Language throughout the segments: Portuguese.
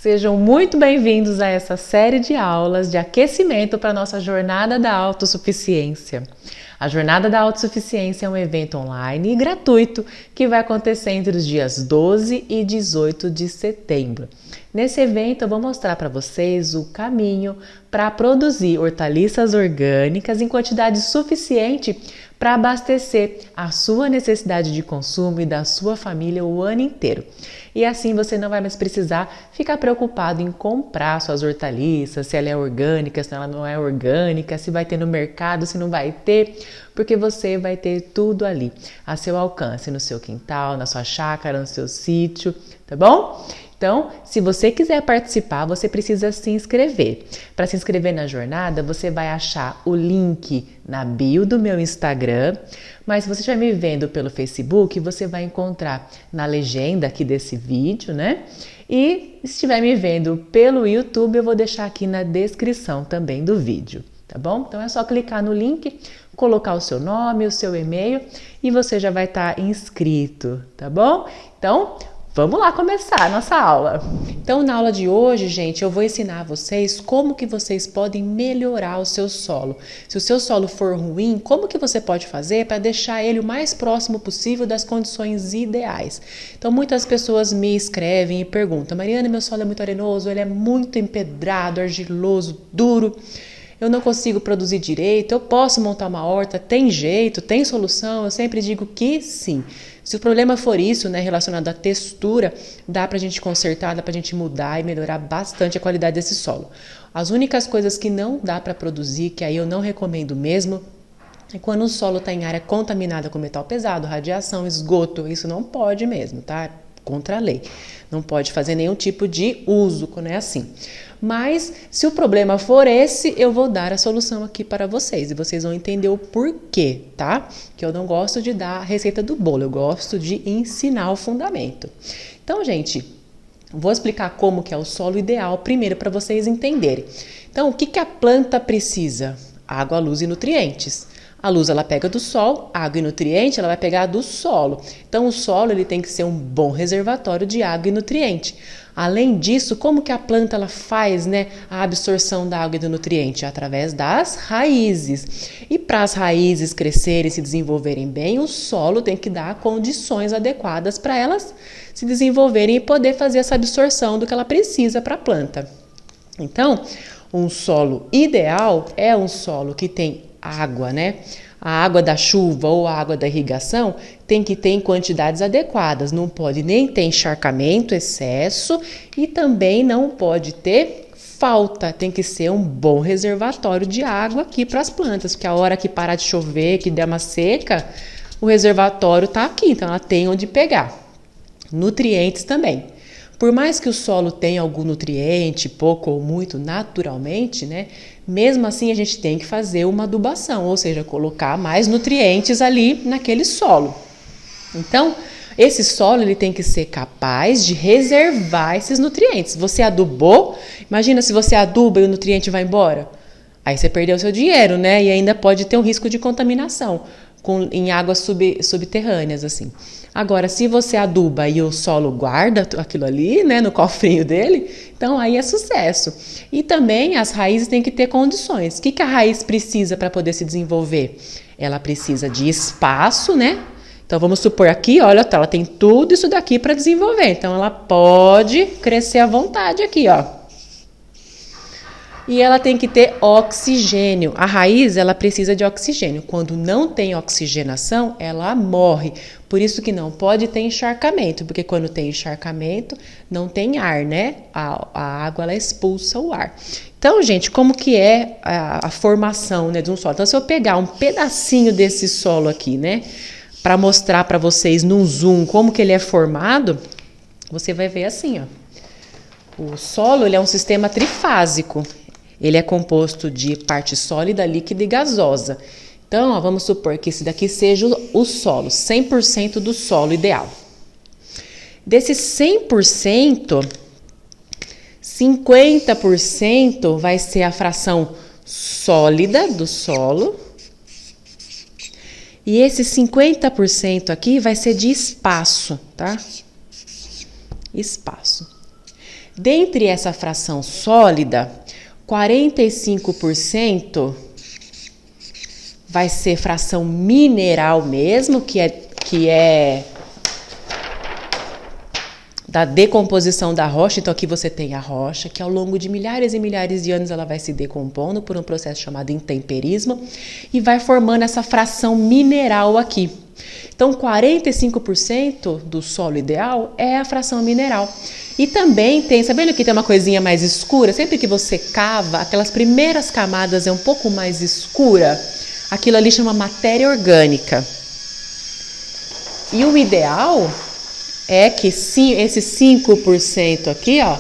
Sejam muito bem-vindos a essa série de aulas de aquecimento para a nossa Jornada da Autossuficiência. A Jornada da Autossuficiência é um evento online e gratuito que vai acontecer entre os dias 12 e 18 de setembro. Nesse evento eu vou mostrar para vocês o caminho para produzir hortaliças orgânicas em quantidade suficiente para abastecer a sua necessidade de consumo e da sua família o ano inteiro. E assim você não vai mais precisar ficar preocupado em comprar suas hortaliças, se ela é orgânica, se ela não é orgânica, se vai ter no mercado, se não vai ter, porque você vai ter tudo ali a seu alcance, no seu quintal, na sua chácara, no seu sítio, tá bom? Então, se você quiser participar, você precisa se inscrever. Para se inscrever na jornada, você vai achar o link na bio do meu Instagram, mas se você estiver me vendo pelo Facebook, você vai encontrar na legenda aqui desse vídeo, né? E se estiver me vendo pelo YouTube, eu vou deixar aqui na descrição também do vídeo, tá bom? Então é só clicar no link, colocar o seu nome, o seu e-mail e você já vai estar inscrito, tá bom? Então, vamos lá começar a nossa aula. Então, na aula de hoje, gente, eu vou ensinar a vocês como que vocês podem melhorar o seu solo. Se o seu solo for ruim, como que você pode fazer para deixar ele o mais próximo possível das condições ideais? Então, muitas pessoas me escrevem e perguntam: Mariana, meu solo é muito arenoso, ele é muito empedrado, argiloso, duro. Eu não consigo produzir direito, eu posso montar uma horta, tem jeito, tem solução? Eu sempre digo que sim. Se o problema for isso, né, relacionado à textura, dá pra gente consertar, dá pra gente mudar e melhorar bastante a qualidade desse solo. As únicas coisas que não dá pra produzir, que aí eu não recomendo mesmo, é quando o solo está em área contaminada com metal pesado, radiação, esgoto, isso não pode mesmo, tá? Contra a lei. Não pode fazer nenhum tipo de uso quando é assim. Mas, se o problema for esse, eu vou dar a solução aqui para vocês. E vocês vão entender o porquê, tá? Que eu não gosto de dar a receita do bolo, eu gosto de ensinar o fundamento. Então, gente, vou explicar como que é o solo ideal primeiro para vocês entenderem. Então, o que a planta precisa? Água, luz e nutrientes. A luz ela pega do sol, água e nutriente ela vai pegar do solo. Então o solo ele tem que ser um bom reservatório de água e nutriente. Além disso, como que a planta ela faz, né, a absorção da água e do nutriente? Através das raízes. E para as raízes crescerem e se desenvolverem bem, o solo tem que dar condições adequadas para elas se desenvolverem e poder fazer essa absorção do que ela precisa para a planta. Então, um solo ideal é um solo que tem água, né? A água da chuva ou a água da irrigação tem que ter em quantidades adequadas, não pode nem ter encharcamento, excesso e também não pode ter falta, tem que ser um bom reservatório de água aqui para as plantas, porque a hora que parar de chover, que der uma seca, o reservatório está aqui, então ela tem onde pegar. Nutrientes também. Por mais que o solo tenha algum nutriente, pouco ou muito naturalmente, né? Mesmo assim a gente tem que fazer uma adubação, ou seja, colocar mais nutrientes ali naquele solo. Então, esse solo ele tem que ser capaz de reservar esses nutrientes. Você adubou, imagina se você aduba e o nutriente vai embora. Aí você perdeu o seu dinheiro, né? E ainda pode ter um risco de contaminação em águas subterrâneas, assim. Agora, se você aduba e o solo guarda aquilo ali, né, no cofrinho dele, então aí é sucesso. E também as raízes têm que ter condições. O que a raiz precisa para poder se desenvolver? Ela precisa de espaço, né? Então vamos supor aqui, olha, ela tem tudo isso daqui para desenvolver. Então ela pode crescer à vontade aqui, ó. E ela tem que ter oxigênio. A raiz, ela precisa de oxigênio. Quando não tem oxigenação, ela morre. Por isso que não pode ter encharcamento, porque quando tem encharcamento, não tem ar, né? A água, ela expulsa o ar. Então, gente, como que é a formação, né, de um solo? Então, se eu pegar um pedacinho desse solo aqui, né, para mostrar para vocês num zoom como que ele é formado, você vai ver assim, ó. O solo, ele é um sistema trifásico. Ele é composto de parte sólida, líquida e gasosa. Então, ó, vamos supor que esse daqui seja o solo, 100% do solo ideal. Desse 100%, 50% vai ser a fração sólida do solo. E esse 50% aqui vai ser de espaço, tá? Espaço. Dentre essa fração sólida, 45% vai ser fração mineral mesmo, que é da decomposição da rocha. Então aqui você tem a rocha, que ao longo de milhares e milhares de anos ela vai se decompondo por um processo chamado intemperismo e vai formando essa fração mineral aqui. Então 45% do solo ideal é a fração mineral. E também tem, sabendo que tem uma coisinha mais escura? Sempre que você cava, aquelas primeiras camadas é um pouco mais escura, aquilo ali chama matéria orgânica. E o ideal é que sim, esse 5% aqui, ó,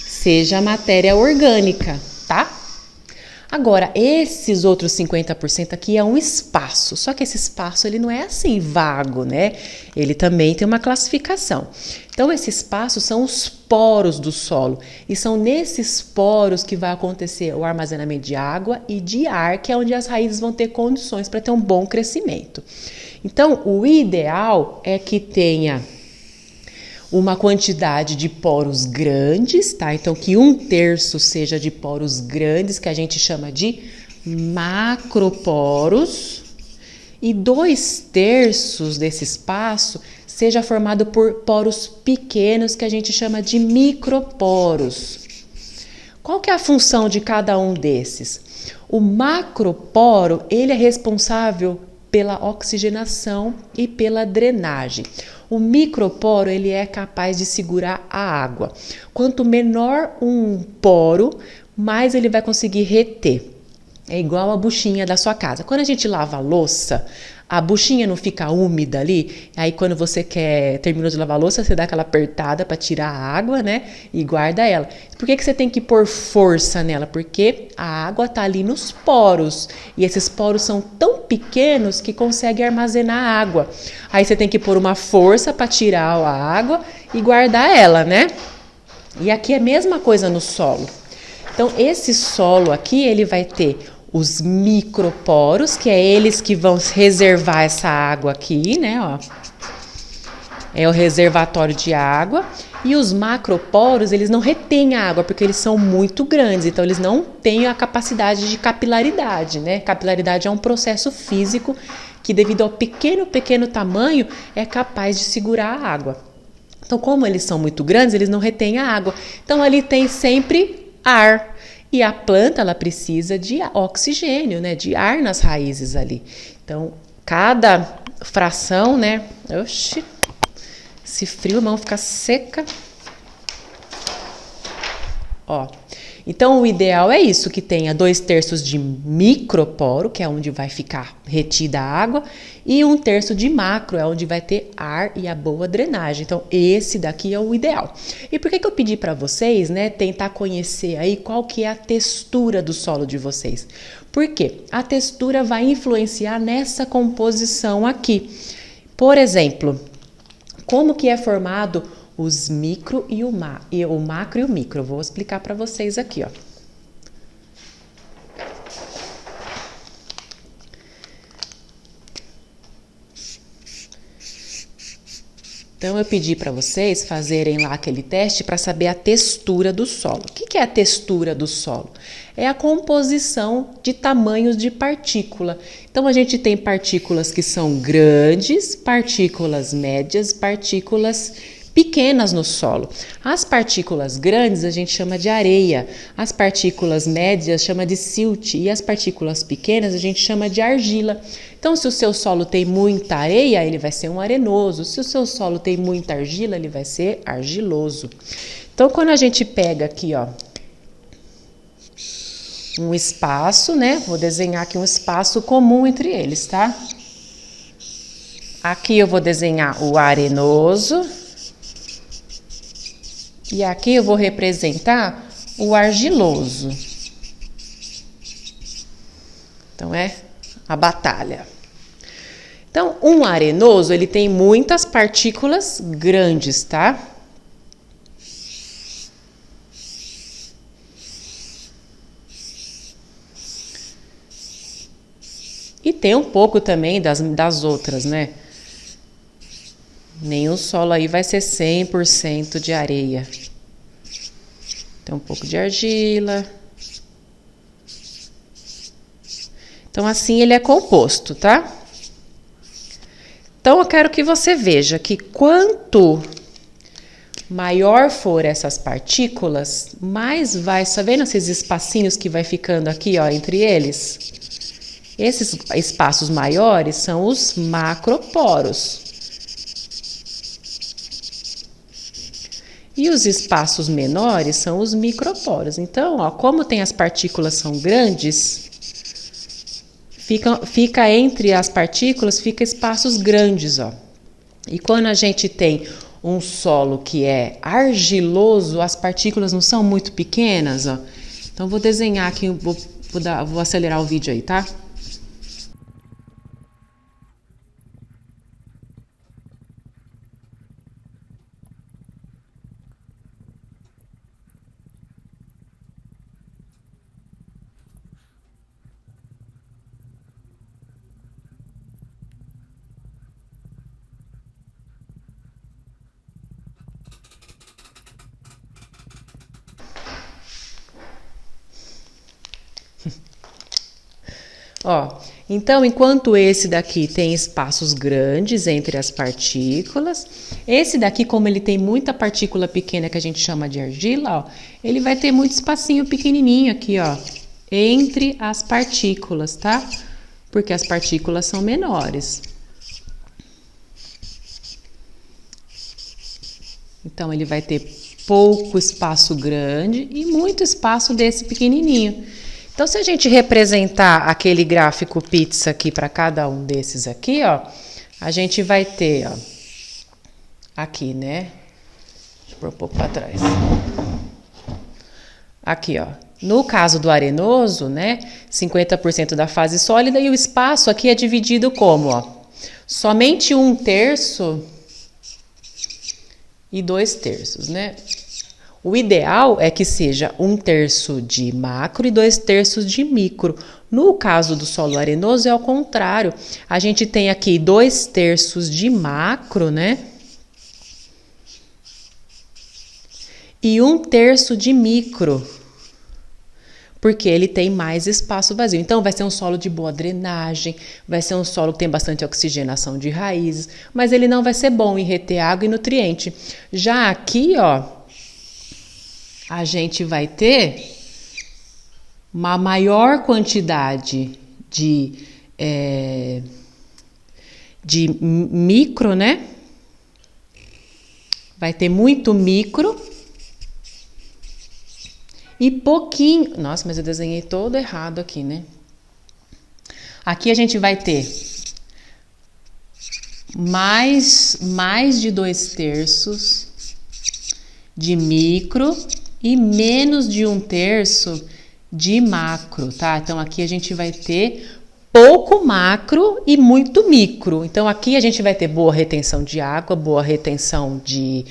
seja matéria orgânica, tá? Agora, esses outros 50% aqui é um espaço, só que esse espaço ele não é assim vago, né? Ele também tem uma classificação. Então, esse espaço são os poros do solo e são nesses poros que vai acontecer o armazenamento de água e de ar, que é onde as raízes vão ter condições para ter um bom crescimento. Então, o ideal é que tenha uma quantidade de poros grandes, tá? Então, que 1/3 seja de poros grandes, que a gente chama de macroporos, e 2/3 desse espaço seja formado por poros pequenos, que a gente chama de microporos. Qual que é a função de cada um desses? O macroporo, ele é responsável pela oxigenação e pela drenagem. O microporo, ele é capaz de segurar a água. Quanto menor um poro, mais ele vai conseguir reter. É igual a buchinha da sua casa. Quando a gente lava a louça, a buchinha não fica úmida ali? Aí quando você terminou de lavar a louça, você dá aquela apertada para tirar a água, né? E guarda ela. Por que você tem que pôr força nela? Porque a água tá ali nos poros. E esses poros são tão pequenos que conseguem armazenar água. Aí você tem que pôr uma força para tirar a água e guardar ela, né? E aqui é a mesma coisa no solo. Então esse solo aqui, ele vai ter os microporos, que é eles que vão reservar essa água aqui, né, ó. É o reservatório de água. E os macroporos, eles não retêm a água, porque eles são muito grandes, então eles não têm a capacidade de capilaridade, né? Capilaridade é um processo físico que, devido ao pequeno tamanho, é capaz de segurar a água. Então, como eles são muito grandes, eles não retêm a água. Então, ali tem sempre ar. E a planta, ela precisa de oxigênio, né? De ar nas raízes ali. Então, cada fração, né? Oxi, esse frio, a mão fica seca. Ó. Então, o ideal é isso, que tenha 2/3 de microporo, que é onde vai ficar retida a água, e 1/3 de macro, é onde vai ter ar e a boa drenagem. Então, esse daqui é o ideal. E por que eu pedi para vocês, né, tentar conhecer aí qual que é a textura do solo de vocês? Porque a textura vai influenciar nessa composição aqui. Por exemplo, como que é formado os micro e o macro e o micro? Eu vou explicar para vocês aqui, ó. Então, eu pedi para vocês fazerem lá aquele teste para saber a textura do solo. O que é a textura do solo? É a composição de tamanhos de partícula. Então, a gente tem partículas que são grandes, partículas médias, partículas pequenas no solo. As partículas grandes a gente chama de areia, as partículas médias chama de silt e as partículas pequenas a gente chama de argila. Então, se o seu solo tem muita areia, ele vai ser um arenoso. Se o seu solo tem muita argila, ele vai ser argiloso. Então, quando a gente pega aqui, ó, um espaço, né? Vou desenhar aqui um espaço comum entre eles, tá? Aqui eu vou desenhar o arenoso. E aqui eu vou representar o argiloso. Então, é a batalha. Então, um arenoso, ele tem muitas partículas grandes, tá? E tem um pouco também das outras, né? Nenhum solo aí vai ser 100% de areia. Tem um pouco de argila. Então, assim ele é composto, tá? Então, eu quero que você veja que quanto maior for essas partículas, mais vai, tá vendo esses espacinhos que vai ficando aqui, ó, entre eles? Esses espaços maiores são os macroporos. E os espaços menores são os microporos. Então, ó, como tem as partículas são grandes, fica entre as partículas, fica espaços grandes, ó. E quando a gente tem um solo que é argiloso, as partículas não são muito pequenas, ó. Então, vou desenhar aqui, vou acelerar o vídeo aí, tá? Ó, então, enquanto esse daqui tem espaços grandes entre as partículas, esse daqui, como ele tem muita partícula pequena que a gente chama de argila, ó, ele vai ter muito espacinho pequenininho aqui, ó, entre as partículas, tá? Porque as partículas são menores. Então, ele vai ter pouco espaço grande e muito espaço desse pequenininho. Então, se a gente representar aquele gráfico pizza aqui para cada um desses aqui, ó, a gente vai ter, ó, aqui, né? Deixa eu pôr um pouco para trás. Aqui, ó. No caso do arenoso, né, 50% da fase sólida e o espaço aqui é dividido como, ó, somente 1/3 e 2/3, né? O ideal é que seja 1/3 de macro e 2/3 de micro. No caso do solo arenoso é ao contrário. A gente tem aqui 2/3 de macro, né? E 1/3 de micro. Porque ele tem mais espaço vazio. Então, vai ser um solo de boa drenagem, vai ser um solo que tem bastante oxigenação de raízes, mas ele não vai ser bom em reter água e nutriente. Já aqui, ó, a gente vai ter uma maior quantidade de micro, né? Vai ter muito micro e pouquinho... Nossa, mas eu desenhei todo errado aqui, né? Aqui a gente vai ter mais de 2/3 de micro e menos de 1/3 de macro, tá? Então, aqui a gente vai ter pouco macro e muito micro. Então, aqui a gente vai ter boa retenção de água, boa retenção de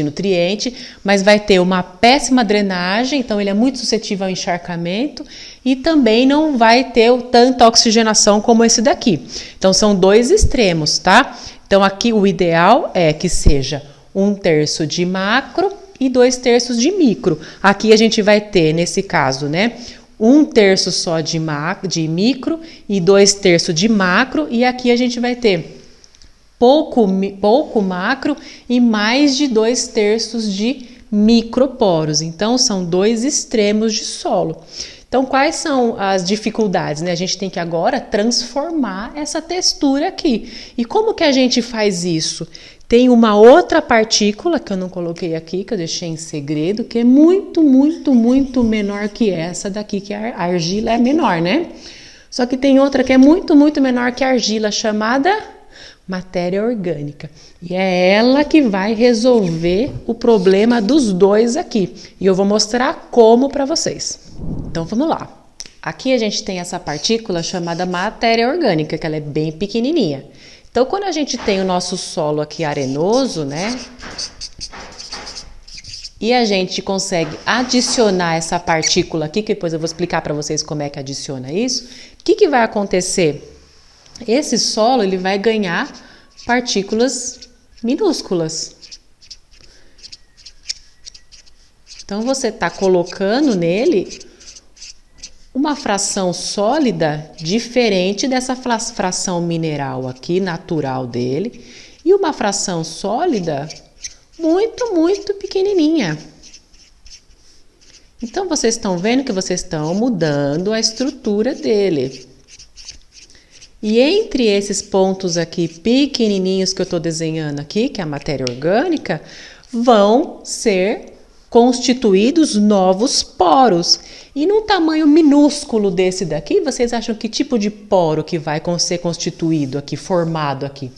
nutriente, mas vai ter uma péssima drenagem, então ele é muito suscetível ao encharcamento e também não vai ter tanta oxigenação como esse daqui. Então, são dois extremos, tá? Então, aqui o ideal é que seja 1/3 de macro e 2/3 de micro. Aqui a gente vai ter, nesse caso, né, 1/3 só de micro e 2/3 de macro, e aqui a gente vai ter pouco macro e mais de 2/3 de microporos. Então, são dois extremos de solo. Então, quais são as dificuldades, né? A gente tem que agora transformar essa textura aqui. E como que a gente faz isso? Tem uma outra partícula que eu não coloquei aqui, que eu deixei em segredo, que é muito, muito, muito menor que essa daqui, que a argila é menor, né? Só que tem outra que é muito, muito menor que a argila, chamada matéria orgânica. E é ela que vai resolver o problema dos dois aqui. E eu vou mostrar como para vocês. Então, vamos lá. Aqui a gente tem essa partícula chamada matéria orgânica, que ela é bem pequenininha. Então, quando a gente tem o nosso solo aqui arenoso, né? E a gente consegue adicionar essa partícula aqui, que depois eu vou explicar para vocês como é que adiciona isso. O que vai acontecer? Esse solo, ele vai ganhar partículas minúsculas. Então, você está colocando nele uma fração sólida diferente dessa fração mineral aqui, natural dele, e uma fração sólida muito, muito pequenininha. Então, vocês estão vendo que vocês estão mudando a estrutura dele. E entre esses pontos aqui pequenininhos que eu estou desenhando aqui, que é a matéria orgânica, vão ser constituídos novos poros. E num tamanho minúsculo desse daqui, vocês acham que tipo de poro que vai ser constituído aqui, formado aqui,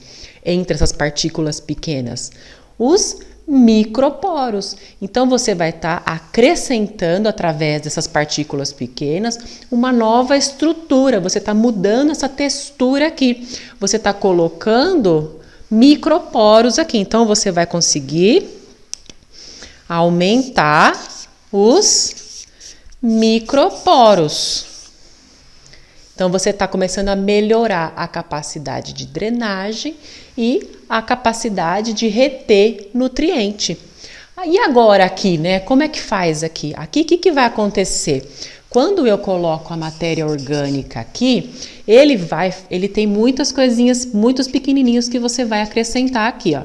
entre essas partículas pequenas? Os microporos. Então, você vai estar acrescentando, através dessas partículas pequenas, uma nova estrutura. Você está mudando essa textura aqui. Você está colocando microporos aqui. Então, você vai conseguir aumentar os microporos. Então, você está começando a melhorar a capacidade de drenagem e a capacidade de reter nutriente. E agora aqui, né? Como é que faz aqui? Aqui, o que vai acontecer? Quando eu coloco a matéria orgânica aqui, ele tem muitas coisinhas, muitos pequenininhos que você vai acrescentar aqui, ó.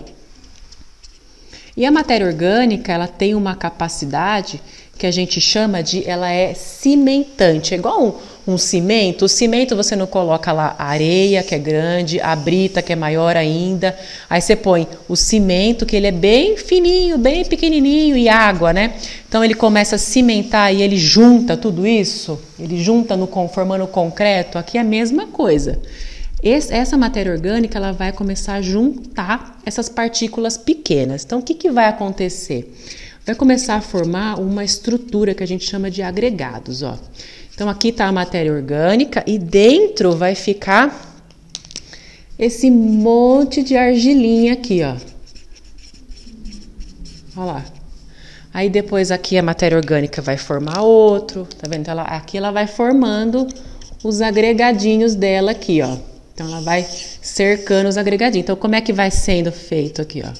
E a matéria orgânica, ela tem uma capacidade que a gente chama de, ela é cimentante, é igual um cimento. O cimento você não coloca lá a areia, que é grande, a brita, que é maior ainda, aí você põe o cimento, que ele é bem fininho, bem pequenininho, e água, né? Então ele começa a cimentar e ele junta tudo isso, ele junta formando concreto. Aqui é a mesma coisa. Essa matéria orgânica, ela vai começar a juntar essas partículas pequenas. Então, o que vai acontecer? Vai começar a formar uma estrutura que a gente chama de agregados, ó. Então, aqui está a matéria orgânica e dentro vai ficar esse monte de argilinha aqui, ó. Olha lá. Aí, depois aqui a matéria orgânica vai formar outro, tá vendo? Então, aqui ela vai formando os agregadinhos dela aqui, ó. Então, ela vai cercando os agregadinhos. Então, como é que vai sendo feito aqui, ó?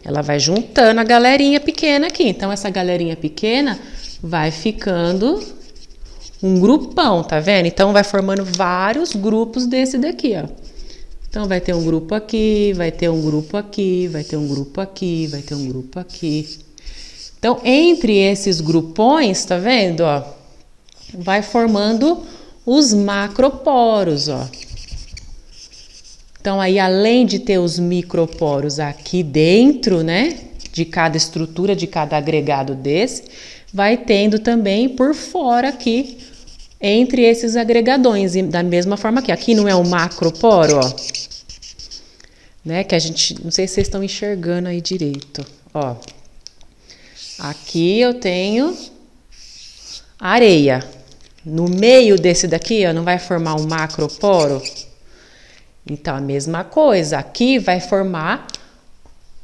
Ela vai juntando a galerinha pequena aqui. Então, essa galerinha pequena vai ficando um grupão, tá vendo? Então, vai formando vários grupos desse daqui, ó. Então, vai ter um grupo aqui, vai ter um grupo aqui, vai ter um grupo aqui, vai ter um grupo aqui. Então, entre esses grupões, tá vendo, ó? Vai formando os macroporos, ó. Então, aí, além de ter os microporos aqui dentro, né, de cada estrutura, de cada agregado desse, vai tendo também por fora aqui, entre esses agregadões. E da mesma forma que aqui não é um macroporo, ó, né, que a gente, não sei se vocês estão enxergando aí direito, ó. Aqui eu tenho areia. No meio desse daqui, ó, não vai formar um macroporo? Então, a mesma coisa, aqui vai formar,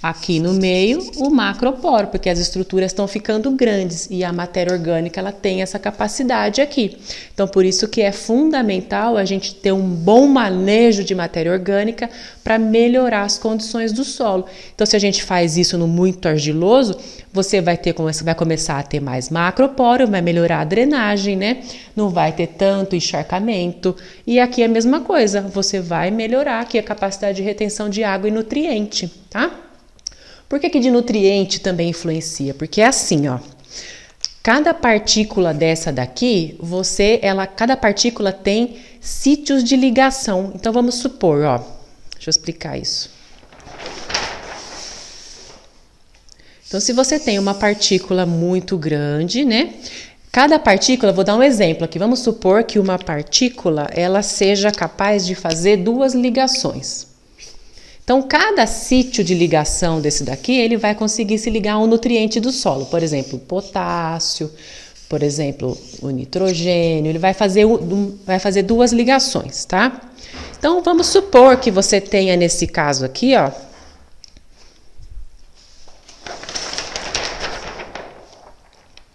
aqui no meio, o macroporo, porque as estruturas estão ficando grandes e a matéria orgânica, ela tem essa capacidade aqui. Então, por isso que é fundamental a gente ter um bom manejo de matéria orgânica para melhorar as condições do solo. Então, se a gente faz isso no muito argiloso, você vai começar a ter mais macroporo, vai melhorar a drenagem, né? Não vai ter tanto encharcamento. E aqui é a mesma coisa, você vai melhorar aqui a capacidade de retenção de água e nutriente, tá? Por que de nutriente também influencia? Porque é assim, ó. Cada partícula dessa daqui, cada partícula tem sítios de ligação. Então, vamos supor, ó. Deixa eu explicar isso. Então, se você tem uma partícula muito grande, né? Cada partícula, vou dar um exemplo aqui. Vamos supor que uma partícula, ela seja capaz de fazer 2 ligações. Então, cada sítio de ligação desse daqui, ele vai conseguir se ligar a um nutriente do solo. Por exemplo, o potássio, por exemplo, o nitrogênio. Ele vai fazer 2 ligações, tá? Então, vamos supor que você tenha nesse caso aqui, ó,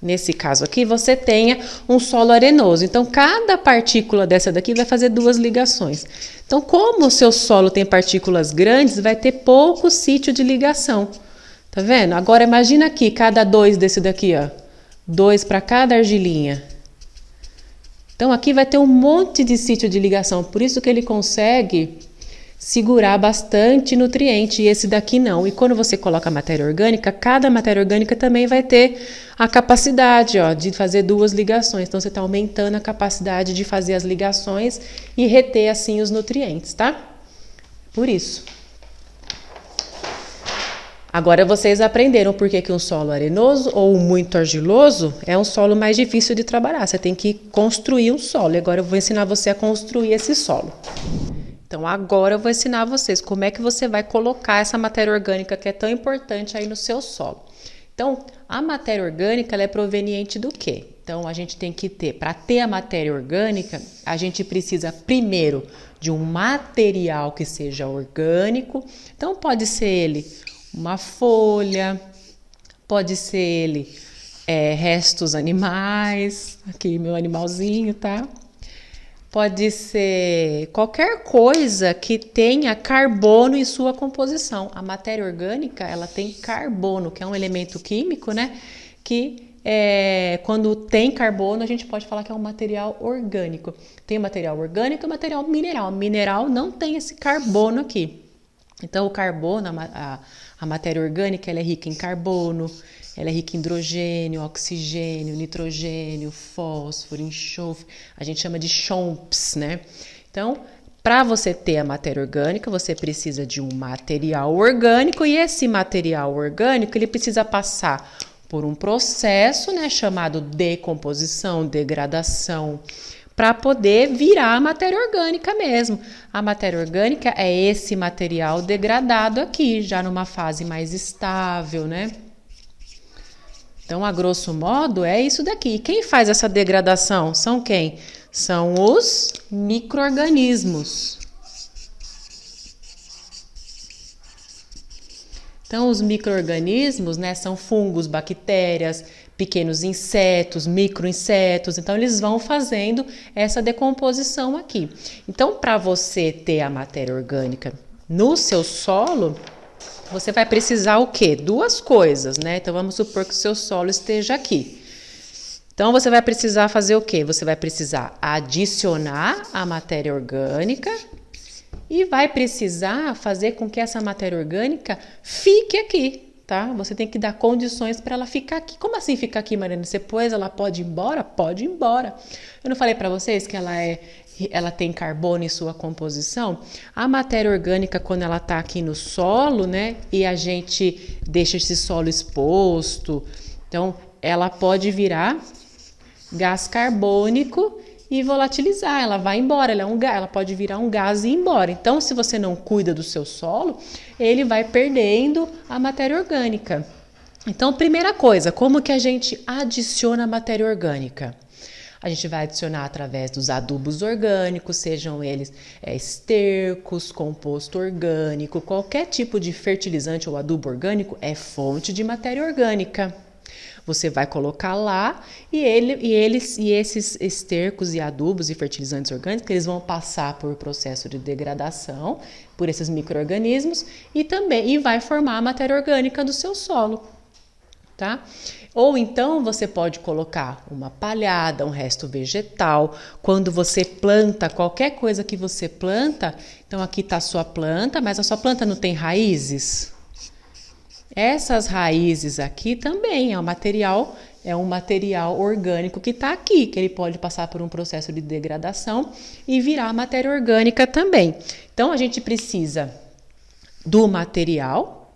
nesse caso aqui, você tenha um solo arenoso. Então, cada partícula dessa daqui vai fazer 2 ligações. Então, como o seu solo tem partículas grandes, vai ter pouco sítio de ligação. Tá vendo? Agora, imagina aqui, cada 2 desse daqui, ó. 2 para cada argilinha. Então, aqui vai ter um monte de sítio de ligação. Por isso que ele consegue segurar bastante nutriente e esse daqui não. E quando você coloca matéria orgânica, cada matéria orgânica também vai ter a capacidade, ó, de fazer 2 ligações. Então, você está aumentando a capacidade de fazer as ligações e reter, assim, os nutrientes, tá? Por isso. Agora, vocês aprenderam por que um solo arenoso ou muito argiloso é um solo mais difícil de trabalhar. Você tem que construir um solo. E agora eu vou ensinar você a construir esse solo. Então, agora eu vou ensinar vocês como é que você vai colocar essa matéria orgânica que é tão importante aí no seu solo. Então, a matéria orgânica ela é proveniente do quê? Então, a gente tem que ter, para ter a matéria orgânica, a gente precisa primeiro de um material que seja orgânico. Então, pode ser ele uma folha, pode ser ele restos animais, aqui meu animalzinho, tá? Pode ser qualquer coisa que tenha carbono em sua composição. A matéria orgânica, ela tem carbono, que é um elemento químico, né? Que quando tem carbono, a gente pode falar que é um material orgânico. Tem material orgânico e material mineral. Mineral não tem esse carbono aqui. Então, o carbono, a matéria orgânica, ela é rica em carbono, ela é rica em hidrogênio, oxigênio, nitrogênio, fósforo, enxofre. A gente chama de chomps, né? Então, para você ter a matéria orgânica, você precisa de um material orgânico e esse material orgânico, ele precisa passar por um processo, né, chamado decomposição, degradação, para poder virar a matéria orgânica mesmo. A matéria orgânica é esse material degradado aqui, já numa fase mais estável, né? Então, a grosso modo, é isso daqui. E quem faz essa degradação? São quem? São os micro-organismos. Então, os micro-organismos, né, são fungos, bactérias, pequenos insetos, micro-insetos. Então, eles vão fazendo essa decomposição aqui. Então, para você ter a matéria orgânica no seu solo, você vai precisar o quê? 2 coisas, né? Então, vamos supor que o seu solo esteja aqui. Então, você vai precisar fazer o quê? Você vai precisar adicionar a matéria orgânica e vai precisar fazer com que essa matéria orgânica fique aqui, tá? Você tem que dar condições para ela ficar aqui. Como assim ficar aqui, Mariana? Depois ela pode ir embora? Pode ir embora. Eu não falei para vocês que ela tem carbono em sua composição? A matéria orgânica, quando ela está aqui no solo, né, e a gente deixa esse solo exposto, então ela pode virar gás carbônico e volatilizar, ela vai embora, ela pode virar um gás e ir embora. Então, se você não cuida do seu solo, ele vai perdendo a matéria orgânica. Então, primeira coisa, como que a gente adiciona a matéria orgânica? A gente vai adicionar através dos adubos orgânicos, sejam eles estercos, composto orgânico, qualquer tipo de fertilizante ou adubo orgânico é fonte de matéria orgânica. Você vai colocar lá e esses estercos e adubos e fertilizantes orgânicos, eles vão passar por processo de degradação por esses micro-organismos e vai formar a matéria orgânica do seu solo, tá? Ou então você pode colocar uma palhada, um resto vegetal. Quando você planta, qualquer coisa que você planta, então aqui está a sua planta, mas a sua planta não tem raízes? Essas raízes aqui também é um material orgânico que está aqui, que ele pode passar por um processo de degradação e virar matéria orgânica também. Então, a gente precisa do material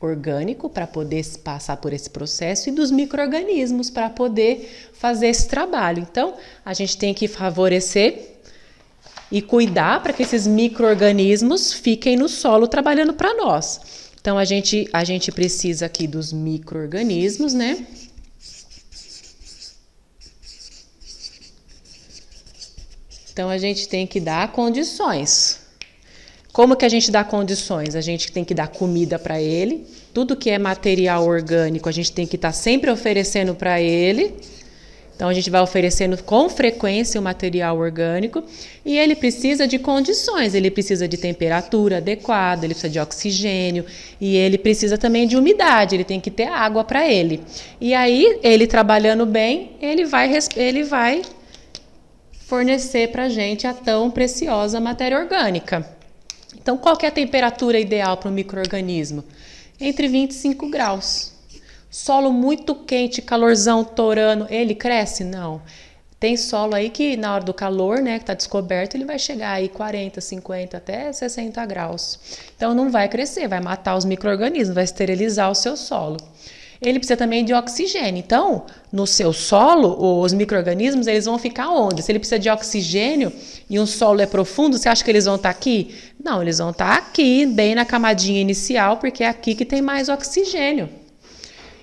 orgânico para poder passar por esse processo e dos micro-organismos para poder fazer esse trabalho. Então, a gente tem que favorecer e cuidar para que esses micro-organismos fiquem no solo trabalhando para nós. Então, a gente precisa aqui dos micro-organismos, né? Então, a gente tem que dar condições. Como que a gente dá condições? A gente tem que dar comida para ele. Tudo que é material orgânico, a gente tem que estar sempre oferecendo para ele. Então, a gente vai oferecendo com frequência o material orgânico e ele precisa de condições, ele precisa de temperatura adequada, ele precisa de oxigênio e ele precisa também de umidade, ele tem que ter água para ele. E aí, ele trabalhando bem, ele vai fornecer para a gente a tão preciosa matéria orgânica. Então, qual que é a temperatura ideal para um micro-organismo? Entre 25 graus. Solo muito quente, calorzão, torando, ele cresce? Não. Tem solo aí que na hora do calor, né, que está descoberto, ele vai chegar aí 40, 50, até 60 graus. Então não vai crescer, vai matar os micro-organismos, vai esterilizar o seu solo. Ele precisa também de oxigênio. Então, no seu solo, os micro-organismos, eles vão ficar onde? Se ele precisa de oxigênio e um solo é profundo, você acha que eles vão estar aqui? Não, eles vão estar aqui, bem na camadinha inicial, porque é aqui que tem mais oxigênio.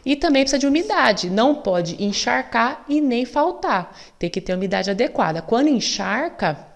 E também precisa de umidade, não pode encharcar e nem faltar, tem que ter umidade adequada. Quando encharca,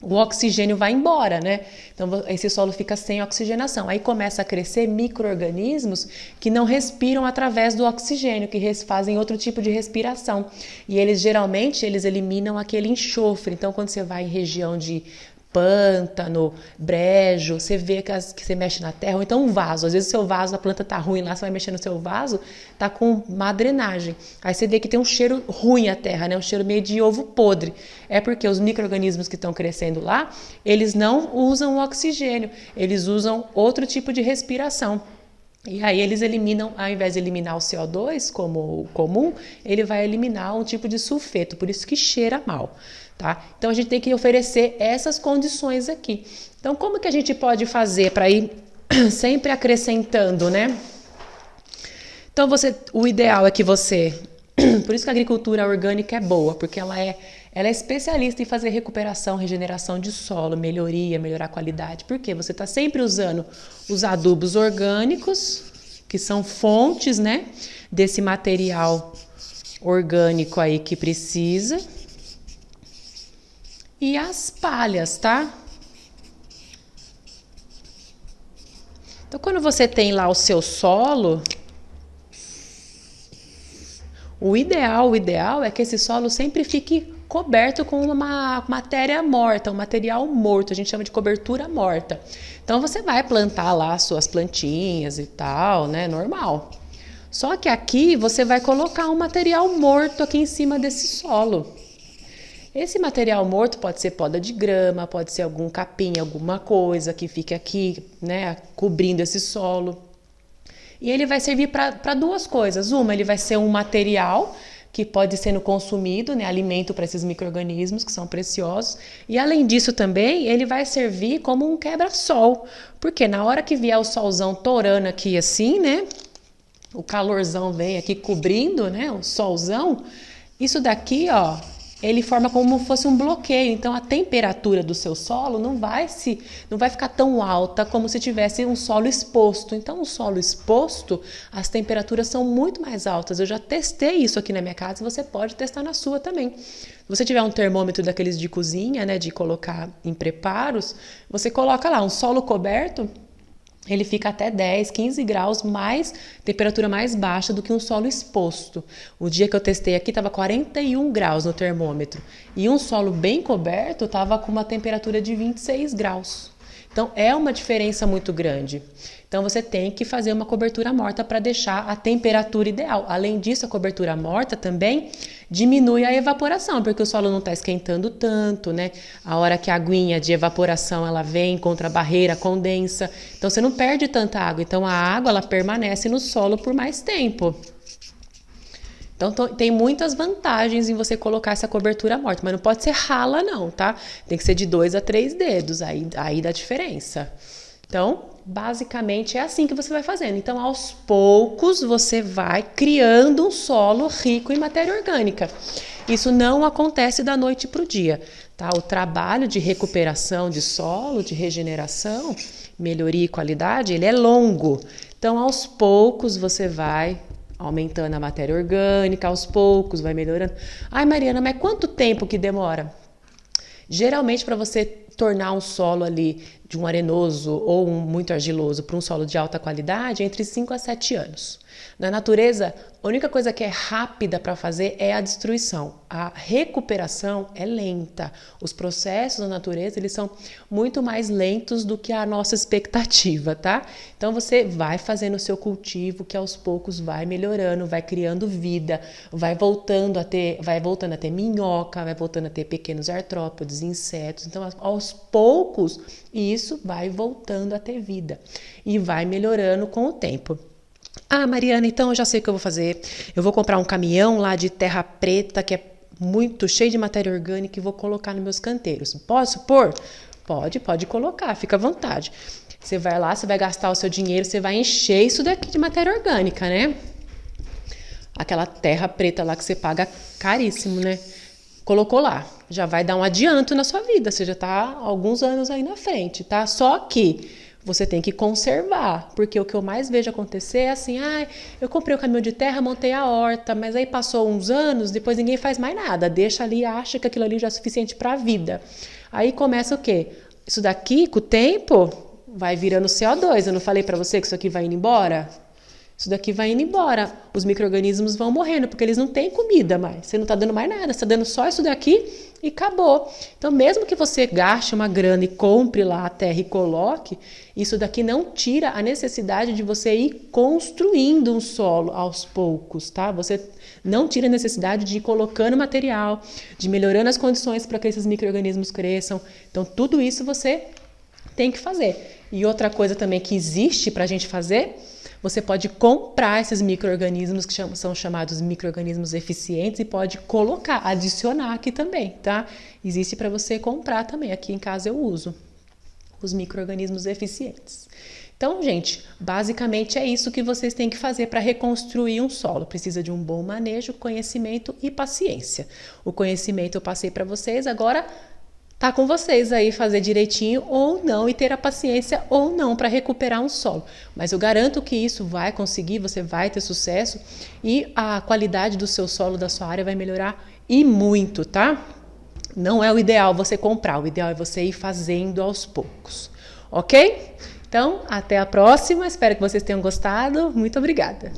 o oxigênio vai embora, né? Então esse solo fica sem oxigenação. Aí começa a crescer micro-organismos que não respiram através do oxigênio, que fazem outro tipo de respiração. E eles geralmente eliminam aquele enxofre. Então quando você vai em região de pântano, brejo, você vê que você mexe na terra, ou então um vaso, às vezes o seu vaso, a planta tá ruim lá, você vai mexer no seu vaso, tá com má drenagem, aí você vê que tem um cheiro ruim a terra, né? Um cheiro meio de ovo podre, é porque os micro-organismos que estão crescendo lá, eles não usam o oxigênio, eles usam outro tipo de respiração. E aí eles eliminam, ao invés de eliminar o CO2 como o comum, ele vai eliminar um tipo de sulfeto, por isso que cheira mal. Tá? Então a gente tem que oferecer essas condições aqui. Então como que a gente pode fazer para ir sempre acrescentando, né? Então o ideal é que você, por isso que a agricultura orgânica é boa, porque ela é especialista em fazer recuperação, regeneração de solo, melhorar a qualidade. Porque você está sempre usando os adubos orgânicos, que são fontes, né, desse material orgânico aí que precisa. E as palhas, tá? Então, quando você tem lá o seu solo, o ideal é que esse solo sempre fique coberto com uma matéria morta, um material morto, a gente chama de cobertura morta. Então, você vai plantar lá suas plantinhas e tal, né? Normal. Só que aqui você vai colocar um material morto aqui em cima desse solo. Esse material morto pode ser poda de grama, pode ser algum capim, alguma coisa que fique aqui, né, cobrindo esse solo. E ele vai servir para duas coisas. Uma, ele vai ser um material que pode ser consumido, né, alimento para esses micro-organismos que são preciosos. E além disso também, ele vai servir como um quebra-sol. Porque na hora que vier o solzão torando aqui assim, né, o calorzão vem aqui cobrindo, né, o solzão, isso daqui, ó, ele forma como se fosse um bloqueio, então a temperatura do seu solo não vai ficar tão alta como se tivesse um solo exposto. Então, o solo exposto, as temperaturas são muito mais altas. Eu já testei isso aqui na minha casa e você pode testar na sua também. Se você tiver um termômetro daqueles de cozinha, né, de colocar em preparos, você coloca lá um solo coberto, ele fica até 10, 15 graus mais, temperatura mais baixa do que um solo exposto. O dia que eu testei aqui estava 41 graus no termômetro. E um solo bem coberto estava com uma temperatura de 26 graus. Então é uma diferença muito grande. Então você tem que fazer uma cobertura morta para deixar a temperatura ideal. Além disso, a cobertura morta também diminui a evaporação, porque o solo não está esquentando tanto, né? A hora que a aguinha de evaporação ela vem contra a barreira, condensa. Então você não perde tanta água. Então a água ela permanece no solo por mais tempo. Então tem muitas vantagens em você colocar essa cobertura morta, mas não pode ser rala não, tá? Tem que ser de 2 a 3 dedos, aí dá diferença. Então, basicamente é assim que você vai fazendo. Então, aos poucos, você vai criando um solo rico em matéria orgânica. Isso não acontece da noite para o dia, tá? O trabalho de recuperação de solo, de regeneração, melhoria e qualidade, ele é longo. Então, aos poucos, você vai aumentando a matéria orgânica, aos poucos vai melhorando. Ai, Mariana, mas quanto tempo que demora? Geralmente, para você tornar um solo ali de um arenoso ou um muito argiloso para um solo de alta qualidade entre 5 a 7 anos. Na natureza, a única coisa que é rápida para fazer é a destruição. A recuperação é lenta. Os processos na natureza, eles são muito mais lentos do que a nossa expectativa, tá? Então você vai fazendo o seu cultivo, que aos poucos vai melhorando, vai criando vida, vai voltando a ter minhoca, vai voltando a ter pequenos artrópodes, insetos. Então, aos poucos, isso vai voltando a ter vida e vai melhorando com o tempo. Ah, Mariana, então eu já sei o que eu vou fazer. Eu vou comprar um caminhão lá de terra preta, que é muito cheio de matéria orgânica, e vou colocar nos meus canteiros. Posso pôr? Pode colocar, fica à vontade. Você vai lá, você vai gastar o seu dinheiro, você vai encher isso daqui de matéria orgânica, né? Aquela terra preta lá que você paga caríssimo, né? Colocou lá, já vai dar um adianto na sua vida, você já tá alguns anos aí na frente, tá? Só que você tem que conservar, porque o que eu mais vejo acontecer é assim, eu comprei o caminhão de terra, montei a horta, mas aí passou uns anos, depois ninguém faz mais nada, deixa ali, acha que aquilo ali já é suficiente para a vida. Aí começa o quê? Isso daqui, com o tempo, vai virando CO2, eu não falei para você que isso aqui vai indo embora? Isso daqui vai indo embora, os micro-organismos vão morrendo, porque eles não têm comida mais, você não está dando mais nada, você está dando só isso daqui e acabou. Então, mesmo que você gaste uma grana e compre lá a terra e coloque, isso daqui não tira a necessidade de você ir construindo um solo aos poucos, tá? Você não tira a necessidade de ir colocando material, de melhorando as condições para que esses micro-organismos cresçam. Então, tudo isso você tem que fazer. E outra coisa também que existe para a gente fazer, você pode comprar esses micro-organismos que são chamados micro-organismos eficientes e pode colocar, adicionar aqui também, tá? Existe para você comprar também. Aqui em casa eu uso os micro-organismos eficientes. Então, gente, basicamente é isso que vocês têm que fazer para reconstruir um solo. Precisa de um bom manejo, conhecimento e paciência. O conhecimento eu passei para vocês, agora tá com vocês aí fazer direitinho ou não e ter a paciência ou não para recuperar um solo. Mas eu garanto que isso vai conseguir, você vai ter sucesso e a qualidade do seu solo, da sua área vai melhorar e muito, tá? Não é o ideal você comprar, o ideal é você ir fazendo aos poucos, ok? Então, até a próxima, espero que vocês tenham gostado. Muito obrigada!